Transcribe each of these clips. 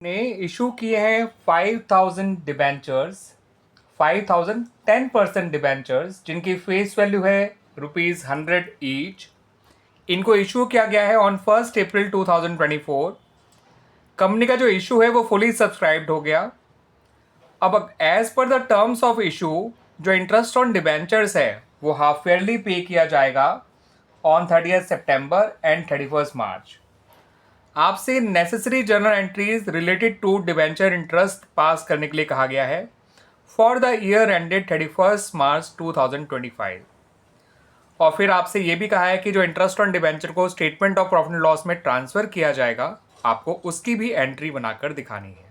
ने इशू किए हैं 5000 डिबेंचर्स, 5000 10% डिबेंचर्स जिनकी फेस वैल्यू है ₹100 ईच। इनको इशू किया गया है ऑन 1 अप्रैल 2024। कंपनी का जो इशू है वो फुली सब्सक्राइब्ड हो गया। अब एज पर द टर्म्स ऑफ इशू जो इंटरेस्ट ऑन डिबेंचर्स है वो हाफ ईयरली पे किया जाएगा ऑन 30 सितंबर एंड 31 मार्च। आपसे necessary journal entries related to debenture interest pass करने के लिए कहा गया है for the year ended 31 March 2025। और फिर आपसे ये भी कहा है कि जो इंटरेस्ट ऑन डिबेंचर को statement of profit and loss में ट्रांसफर किया जाएगा आपको उसकी भी एंट्री बनाकर दिखानी है।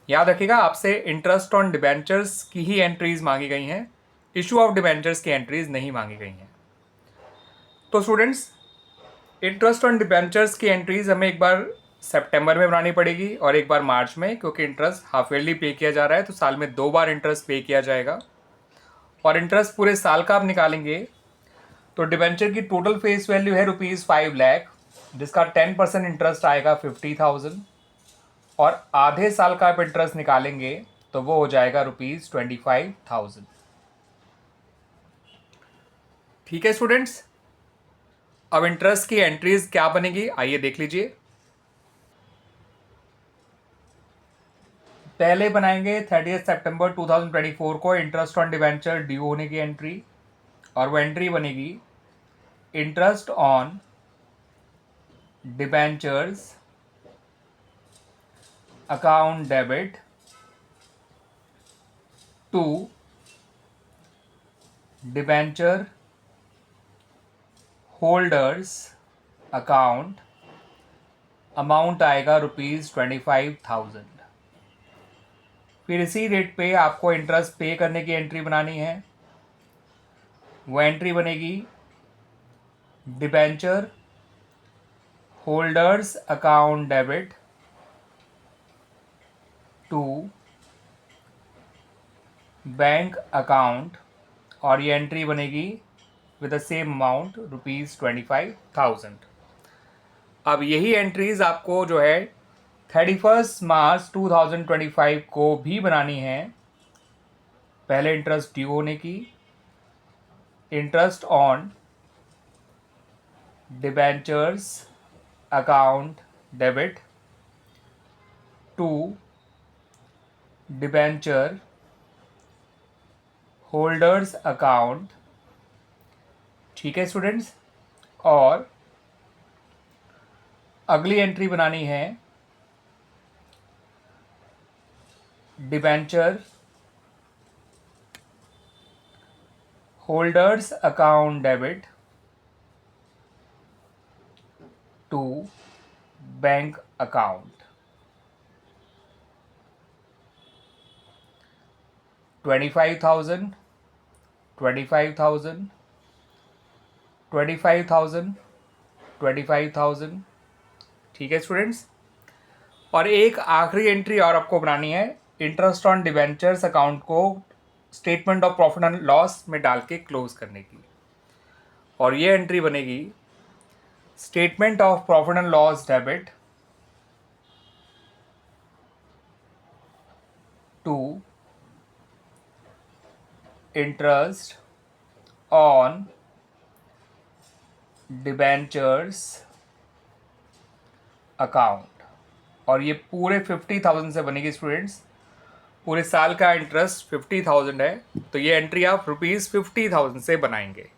याद रखिएगा, आपसे इंटरेस्ट ऑन डिबेंचर्स की ही एंट्रीज मांगी गई हैं, इशू ऑफ डिबेंचर्स की एंट्रीज नहीं मांगी गई हैं। तो स्टूडेंट्स, इंटरेस्ट ऑन डिबेंचर्स की एंट्रीज हमें एक बार सितंबर में बनानी पड़ेगी और एक बार मार्च में, क्योंकि इंटरेस्ट हाफ ईयरली पे किया जा रहा है तो साल में 2 बार इंटरेस्ट पे किया जाएगा। और इंटरेस्ट पूरे साल का आप निकालेंगे तो डिबेंचर की टोटल फेस वैल्यू है ₹5 लाख, जिसका 10% इंटरेस्ट आएगा 50,000 और आधे साल का आप इंटरेस्ट निकालेंगे तो वो हो जाएगा ₹25,000। ठीक है स्टूडेंट्स, अब इंटरेस्ट की एंट्रीज क्या बनेगी आइए देख लीजिए। पहले बनाएंगे 30 सितंबर 2024 को इंटरेस्ट ऑन डिबेंचर ड्यू होने की एंट्री, और वो एंट्री बनेगी interest on debentures account debit to debenture holders account, amount आएगा ₹25,000। फिर इसी रेट पे आपको इंटरेस्ट पे करने की एंट्री बनानी है। वो एंट्री बनेगी debenture holders account debit to bank account, और ये एंट्री बनेगी विद द सेम अमाउंट ₹25,000। अब यही एंट्रीज आपको जो है 31 मार्च 2025 को भी बनानी है। पहले इंटरेस्ट ड्यू होने की, interest on debentures account debit to debenture holders account. ठीक है स्टूडेंट्स, और अगली एंट्री बनानी है debenture holders account debit to bank account. 25,000, 25,000, 25,000, 25,000। ठीक है स्टूडेंट्स, और एक आखिरी एंट्री और आपको बनानी है इंटरेस्ट ऑन डिबेंचर्स अकाउंट को statement of profit and loss में डाल के क्लोज करने की, और ये एंट्री बनेगी statement of profit and loss debit to interest on debentures account, और ये पूरे 50,000 से बनेगी स्टूडेंट्स। पूरे साल का इंटरेस्ट 50,000 है तो ये एंट्री आप ₹50,000 से बनाएंगे।